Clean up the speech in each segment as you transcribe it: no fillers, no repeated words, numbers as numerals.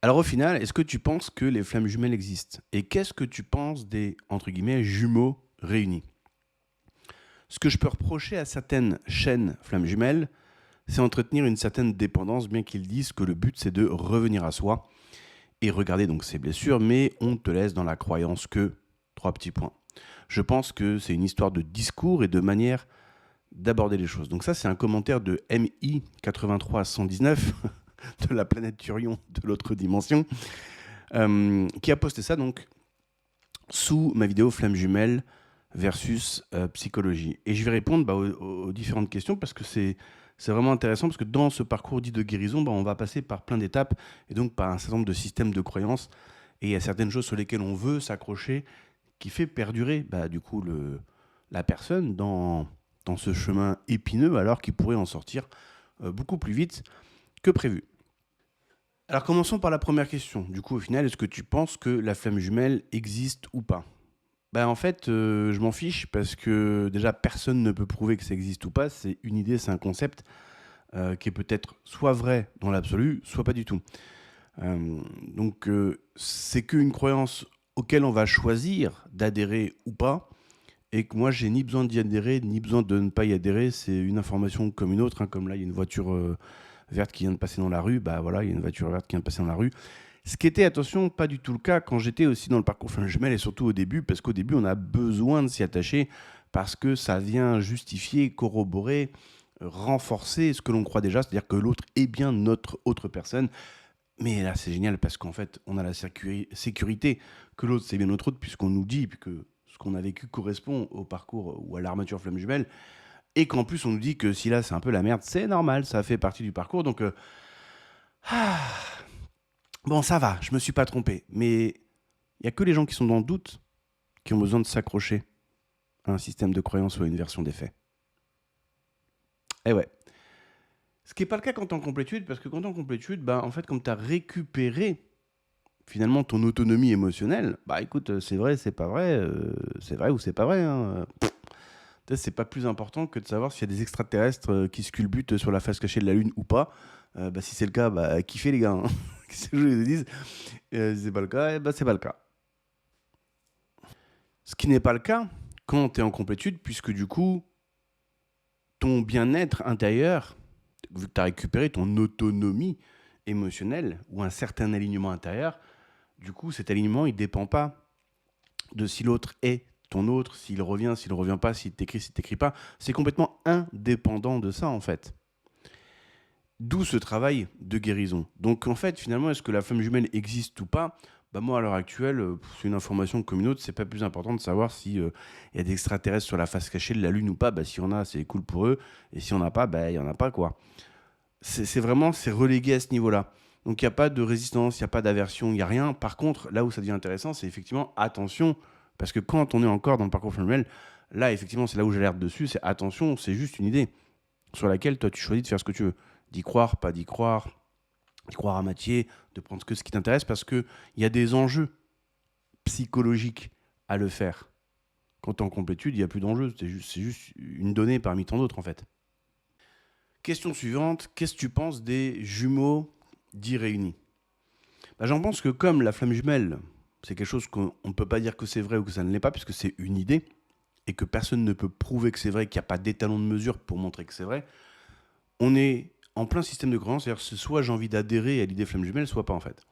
Alors au final, est-ce que tu penses que les flammes jumelles existent? Et qu'est-ce que tu penses des, entre guillemets, jumeaux réunis? Ce que je peux reprocher à certaines chaînes flammes jumelles, c'est entretenir une certaine dépendance, bien qu'ils disent que le but c'est de revenir à soi et regarder donc ses blessures, mais on te laisse dans la croyance que, trois petits points. Je pense que c'est une histoire de discours et de manière d'aborder les choses. Donc ça, c'est un commentaire de MI8319 de la planète Turion de l'autre dimension, qui a posté ça donc sous ma vidéo Flamme jumelle versus psychologie. Et je vais répondre aux différentes questions parce que c'est vraiment intéressant parce que dans ce parcours dit de guérison, on va passer par plein d'étapes et donc par un certain nombre de systèmes de croyances. Et il y a certaines choses sur lesquelles on veut s'accrocher qui fait perdurer du coup la personne dans ce chemin épineux alors qu'il pourrait en sortir beaucoup plus vite que prévu. Alors commençons par la première question. Du coup, au final, est-ce que tu penses que la flamme jumelle existe ou pas? En fait, je m'en fiche parce que déjà, personne ne peut prouver que ça existe ou pas. C'est une idée, c'est un concept qui est peut-être soit vrai dans l'absolu, soit pas du tout. C'est qu'une croyance auquel on va choisir d'adhérer ou pas. Et que moi, j'ai ni besoin d'y adhérer, ni besoin de ne pas y adhérer. C'est une information comme une autre. Comme là, il y a une voiture verte qui vient de passer dans la rue. Bah voilà, il y a une voiture verte qui vient de passer dans la rue. Ce qui était, attention, pas du tout le cas quand j'étais aussi dans le parcours flamme jumelle et surtout au début, parce qu'au début, on a besoin de s'y attacher parce que ça vient justifier, corroborer, renforcer ce que l'on croit déjà, c'est-à-dire que l'autre est bien notre autre personne. Mais là, c'est génial parce qu'en fait, on a la sécurité que l'autre, c'est bien notre autre, puisqu'on nous dit que ce qu'on a vécu correspond au parcours ou à l'armature flamme jumelle, et qu'en plus, on nous dit que si là, c'est un peu la merde, c'est normal, ça fait partie du parcours. Donc, ah, bon, ça va, je me suis pas trompé. Mais il n'y a que les gens qui sont dans le doute qui ont besoin de s'accrocher à un système de croyance ou à une version des faits. Eh ouais. Ce qui n'est pas le cas quand t'es en complétude, parce que quand t'es en complétude, en fait, comme tu as récupéré finalement ton autonomie émotionnelle, écoute, c'est vrai, c'est vrai ou c'est pas vrai. Hein. C'est pas plus important que de savoir s'il y a des extraterrestres qui sculptent sur la face cachée de la Lune ou pas. Si c'est le cas, kiffez les gars. Hein. Qu'est-ce que je vous dis Si c'est pas le cas, c'est pas le cas. Ce qui n'est pas le cas quand tu es en complétude, puisque du coup, ton bien-être intérieur, vu que tu as récupéré ton autonomie émotionnelle ou un certain alignement intérieur, du coup, cet alignement, il ne dépend pas de si l'autre est ton autre, s'il revient pas, s'il t'écrit pas. C'est complètement indépendant de ça, en fait. D'où ce travail de guérison. Donc, en fait, finalement, est-ce que la flamme jumelle existe ou pas? Moi, à l'heure actuelle, c'est une information comme une autre. C'est pas plus important de savoir si y a des extraterrestres sur la face cachée de la Lune ou pas. S'il y en a, c'est cool pour eux. Et s'il y en a pas, il y en a pas, quoi. C'est relégué à ce niveau-là. Donc il n'y a pas de résistance, il n'y a pas d'aversion, il n'y a rien. Par contre, là où ça devient intéressant, c'est effectivement attention, parce que quand on est encore dans le parcours familial, là effectivement c'est là où j'alerte dessus, c'est attention, c'est juste une idée sur laquelle toi tu choisis de faire ce que tu veux. D'y croire, pas d'y croire à moitié, de prendre ce qui t'intéresse, parce qu'il y a des enjeux psychologiques à le faire. Quand tu es en complétude, il n'y a plus d'enjeux, c'est juste une donnée parmi tant d'autres en fait. Question suivante, qu'est-ce que tu penses des jumeaux dits réunis? J'en pense que comme la flamme jumelle, c'est quelque chose qu'on ne peut pas dire que c'est vrai ou que ça ne l'est pas, puisque c'est une idée, et que personne ne peut prouver que c'est vrai, qu'il n'y a pas d'étalon de mesure pour montrer que c'est vrai, on est en plein système de croyance, c'est-à-dire que soit j'ai envie d'adhérer à l'idée flamme jumelle, soit pas en fait.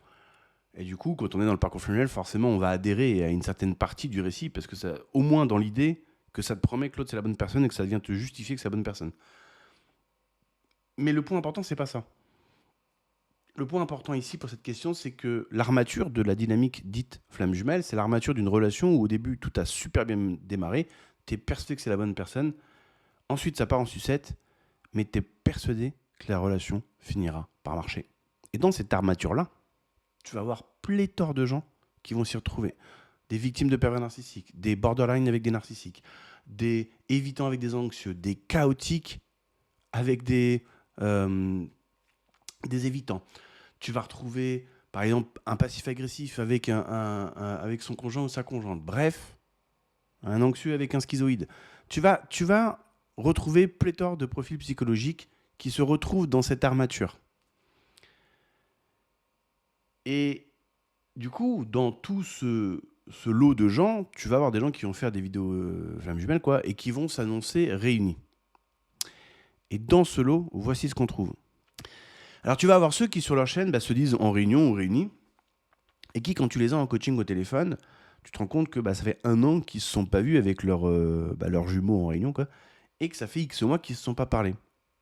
Et du coup, quand on est dans le parcours flamme jumelle, forcément on va adhérer à une certaine partie du récit, parce que ça, au moins dans l'idée que ça te promet que l'autre c'est la bonne personne et que ça vient te justifier que c'est la bonne personne. Mais le point important, c'est pas ça. Le point important ici pour cette question, c'est que l'armature de la dynamique dite flamme jumelle, c'est l'armature d'une relation où au début tout a super bien démarré, tu es persuadé que c'est la bonne personne, ensuite ça part en sucette, mais tu es persuadé que la relation finira par marcher. Et dans cette armature-là, tu vas avoir pléthore de gens qui vont s'y retrouver. Des victimes de pervers narcissiques, des borderline avec des narcissiques, des évitants avec des anxieux, des chaotiques avec des évitants. Tu vas retrouver, par exemple, un passif agressif avec, avec son conjoint ou sa conjointe. Bref, un anxieux avec un schizoïde. Tu vas retrouver pléthore de profils psychologiques qui se retrouvent dans cette armature. Et du coup, dans tout ce lot de gens, tu vas avoir des gens qui vont faire des vidéos flammes jumelles, quoi, et qui vont s'annoncer réunis. Et dans ce lot, voici ce qu'on trouve. Alors, tu vas avoir ceux qui, sur leur chaîne, se disent en réunion ou réunis, et qui, quand tu les as en coaching au téléphone, tu te rends compte que ça fait 1 an qu'ils ne se sont pas vus avec leurs jumeaux en réunion, quoi, et que ça fait X mois qu'ils ne se sont pas parlé.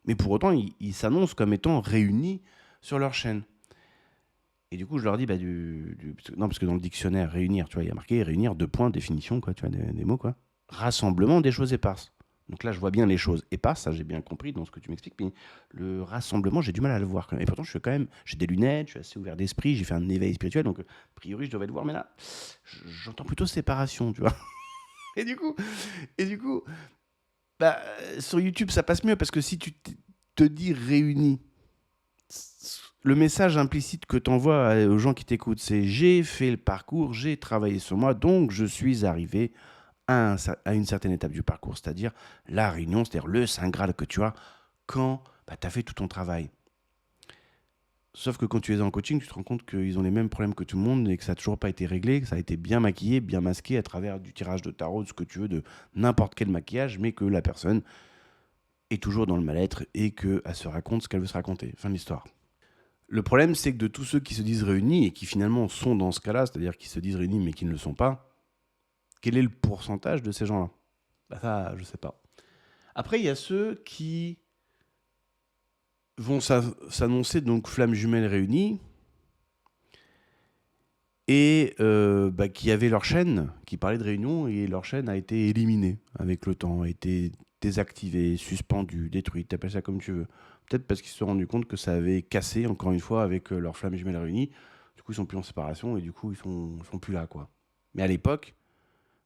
Mais pour autant, ils s'annoncent comme étant réunis sur leur chaîne. Et du coup, je leur dis, non, parce que dans le dictionnaire, réunir, tu vois, il y a marqué réunir, définition, quoi, tu vois, des mots, quoi. Rassemblement des choses éparses. Donc là, je vois bien les choses éparses, ça j'ai bien compris dans ce que tu m'expliques, mais le rassemblement, j'ai du mal à le voir quand même. Et pourtant, j'ai des lunettes, je suis assez ouvert d'esprit, j'ai fait un éveil spirituel, donc a priori, je devrais le voir, mais là, j'entends plutôt séparation, tu vois. Et du coup, sur YouTube, ça passe mieux, parce que si tu te dis réunis, le message implicite que tu envoies aux gens qui t'écoutent, c'est j'ai fait le parcours, j'ai travaillé sur moi, donc je suis arrivé à une certaine étape du parcours, c'est-à-dire la réunion, c'est-à-dire le Saint Graal que tu as quand tu as fait tout ton travail. Sauf que quand tu es en coaching, tu te rends compte qu'ils ont les mêmes problèmes que tout le monde et que ça n'a toujours pas été réglé, que ça a été bien maquillé, bien masqué à travers du tirage de tarot, de ce que tu veux, de n'importe quel maquillage, mais que la personne est toujours dans le mal-être et qu'elle se raconte ce qu'elle veut se raconter. Fin de l'histoire. Le problème, c'est que de tous ceux qui se disent réunis et qui finalement sont dans ce cas-là, c'est-à-dire qui se disent réunis mais qui ne le sont pas, quel est le pourcentage de ces gens-là ? Ça, je sais pas. Après, il y a ceux qui vont s'annoncer donc flammes jumelles réunies et qui avaient leur chaîne qui parlait de réunion et leur chaîne a été éliminée avec le temps, a été désactivée, suspendue, détruite, t'appelles ça comme tu veux. Peut-être parce qu'ils se sont rendus compte que ça avait cassé, encore une fois, avec leurs flammes jumelles réunies. Du coup, ils sont plus en séparation et du coup, ils sont plus là, quoi. Mais à l'époque,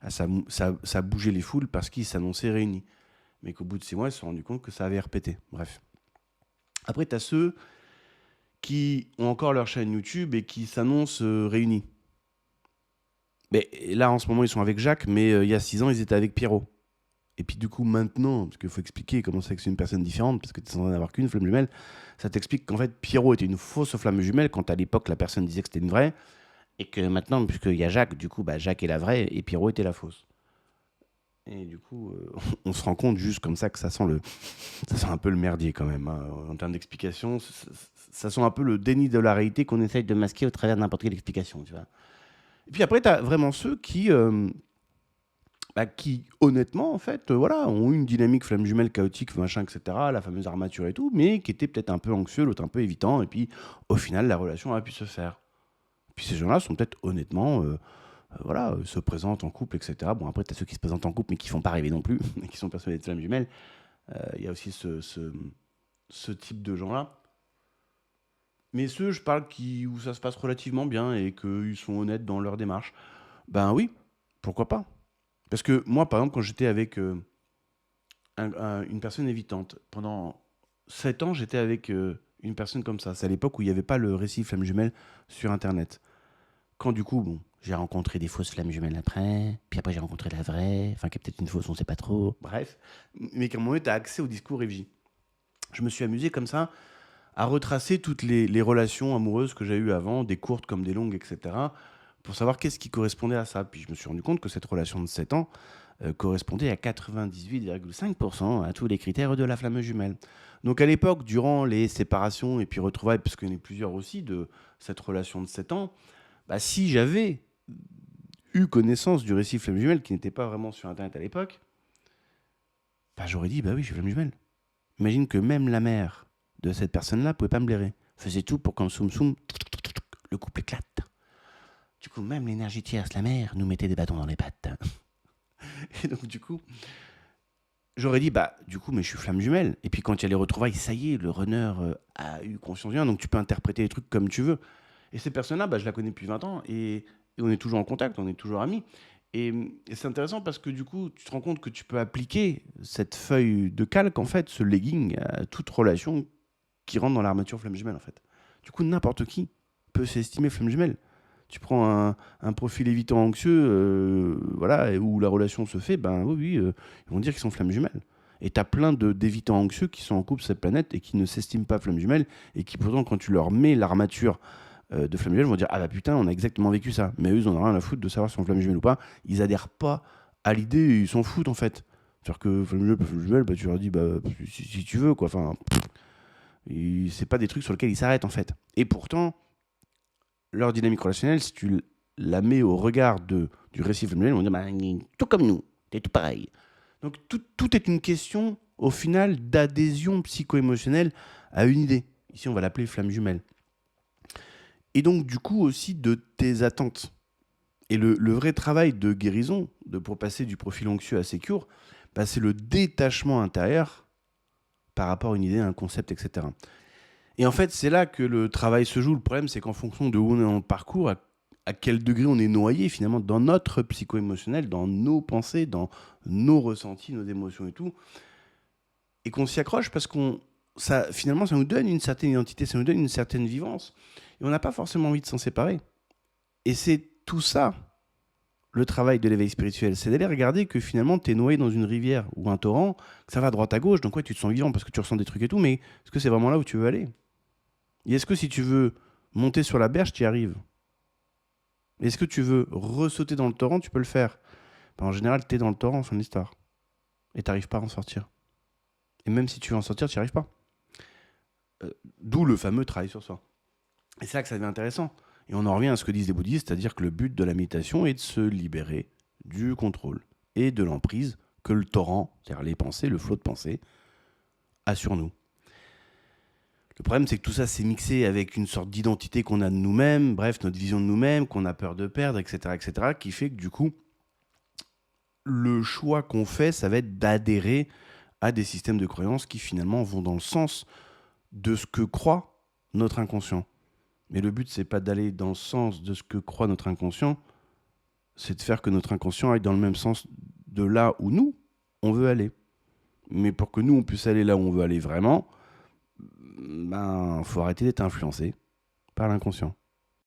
ça bougeait les foules parce qu'ils s'annonçaient réunis. Mais qu'au bout de 6 mois, ils se sont rendus compte que ça avait répété. Bref. Après, tu as ceux qui ont encore leur chaîne YouTube et qui s'annoncent réunis. Mais là, en ce moment, ils sont avec Jacques, mais il y a 6 ans, ils étaient avec Pierrot. Et puis du coup, maintenant, parce qu'il faut expliquer comment c'est que c'est une personne différente, parce que tu es censé n'avoir qu'une flamme jumelle, ça t'explique qu'en fait, Pierrot était une fausse flamme jumelle quand à l'époque, la personne disait que c'était une vraie, et que maintenant, puisqu'il y a Jacques, du coup, Jacques est la vraie, et Pierrot était la fausse. Et du coup, on se rend compte juste comme ça que ça sent un peu le merdier quand même, hein. En termes d'explication, ça sent un peu le déni de la réalité qu'on essaye de masquer au travers de n'importe quelle explication, tu vois. Et puis après, tu as vraiment ceux qui honnêtement, en fait, ont eu une dynamique flamme jumelle chaotique, machin, etc., la fameuse armature et tout, mais qui était peut-être un peu anxieux, l'autre un peu évitant, et puis au final, la relation a pu se faire. Puis ces gens-là sont peut-être honnêtement, se présentent en couple, etc. Bon, après, tu as ceux qui se présentent en couple, mais qui ne font pas rêver non plus, et qui sont persuadés de flamme jumelle. Il y a aussi ce type de gens-là. Mais ceux, je parle, où ça se passe relativement bien et qu'ils sont honnêtes dans leur démarche, ben oui, pourquoi pas. Parce que moi, par exemple, quand j'étais avec une personne évitante, pendant 7 ans, j'étais avec une personne comme ça. C'est à l'époque où il n'y avait pas le récit flamme jumelle sur Internet. Quand du coup, j'ai rencontré des fausses flammes jumelles après, puis après j'ai rencontré la vraie, enfin qui est peut-être une fausse, on ne sait pas trop. Bref, mais qu'à un moment, tu as accès au discours EVJ. Je me suis amusé comme ça à retracer toutes les relations amoureuses que j'ai eues avant, des courtes comme des longues, etc., pour savoir qu'est-ce qui correspondait à ça. Puis je me suis rendu compte que cette relation de 7 ans correspondait à 98,5% à tous les critères de la flamme jumelle. Donc à l'époque, durant les séparations et puis retrouvailles, parce qu'il y en a plusieurs aussi de cette relation de 7 ans, si j'avais eu connaissance du récit flamme jumelle, qui n'était pas vraiment sur Internet à l'époque, j'aurais dit, oui, je suis flamme jumelle. Imagine que même la mère de cette personne-là pouvait pas me blairer. Faisait tout pour qu'en soum-soum, le couple éclate. Du coup, même l'énergie tierce, la mère, nous mettait des bâtons dans les pattes. Et donc, du coup, j'aurais dit, mais je suis flamme jumelle. Et puis, quand il y a les retrouvailles, ça y est, le runner a eu conscience bien, donc tu peux interpréter les trucs comme tu veux. Et cette personne-là, je la connais depuis 20 ans, et on est toujours en contact, on est toujours amis. Et c'est intéressant parce que du coup, tu te rends compte que tu peux appliquer cette feuille de calque, en fait, ce legging, à toute relation qui rentre dans l'armature flamme jumelle, en fait. Du coup, n'importe qui peut s'estimer flamme jumelle. Tu prends un profil évitant anxieux, où la relation se fait, ils vont dire qu'ils sont flamme jumelle. Et tu as plein d'évitants anxieux qui sont en couple sur cette planète et qui ne s'estiment pas flamme jumelle et qui pourtant, quand tu leur mets l'armature de flammes jumelles vont dire ah bah putain, on a exactement vécu ça. Mais eux, ils en ont rien à foutre de savoir si on flamme jumelle ou pas. Ils adhèrent pas à l'idée, ils s'en foutent en fait. C'est-à-dire que flamme jumelle, bah, tu leur dis bah si tu veux quoi. Enfin, c'est pas des trucs sur lesquels ils s'arrêtent en fait. Et pourtant, leur dynamique relationnelle, si tu la mets au regard du récit flamme jumelle, ils vont dire bah, tout comme nous, t'es tout pareil. Donc tout est une question au final d'adhésion psycho-émotionnelle à une idée. Ici, on va l'appeler flamme jumelle. Et donc, du coup, aussi de tes attentes. Et le vrai travail de guérison, pour passer du profil anxieux à sécure, bah, c'est le détachement intérieur par rapport à une idée, à un concept, etc. Et en fait, c'est là que le travail se joue. Le problème, c'est qu'en fonction de où on est dans le parcours, à quel degré on est noyé finalement dans notre psycho-émotionnel, dans nos pensées, dans nos ressentis, nos émotions et tout, et qu'on s'y accroche parce finalement, ça nous donne une certaine identité, ça nous donne une certaine vivance. Et on n'a pas forcément envie de s'en séparer. Et c'est tout ça, le travail de l'éveil spirituel. C'est d'aller regarder que finalement, tu es noyé dans une rivière ou un torrent, que ça va à droite à gauche, donc ouais, tu te sens vivant parce que tu ressens des trucs et tout, mais est-ce que c'est vraiment là où tu veux aller ? Et est-ce que si tu veux monter sur la berge, tu y arrives ? Est-ce que tu veux ressauter dans le torrent, tu peux le faire ? Ben, en général, tu es dans le torrent, fin de l'histoire. Et tu n'arrives pas à en sortir. Et même si tu veux en sortir, tu n'y arrives pas. D'où le fameux travail sur soi. Et c'est là que ça devient intéressant. Et on en revient à ce que disent les bouddhistes, c'est-à-dire que le but de la méditation est de se libérer du contrôle et de l'emprise que le torrent, c'est-à-dire les pensées, le flot de pensées, a sur nous. Le problème, c'est que tout ça, c'est mixé avec une sorte d'identité qu'on a de nous-mêmes, bref, notre vision de nous-mêmes, qu'on a peur de perdre, etc., qui fait que du coup, le choix qu'on fait, ça va être d'adhérer à des systèmes de croyances qui finalement vont dans le sens de ce que croit notre inconscient. Mais le but, c'est pas d'aller dans le sens de ce que croit notre inconscient, c'est de faire que notre inconscient aille dans le même sens de là où nous, on veut aller. Mais pour que nous, on puisse aller là où on veut aller vraiment, ben, faut arrêter d'être influencé par l'inconscient.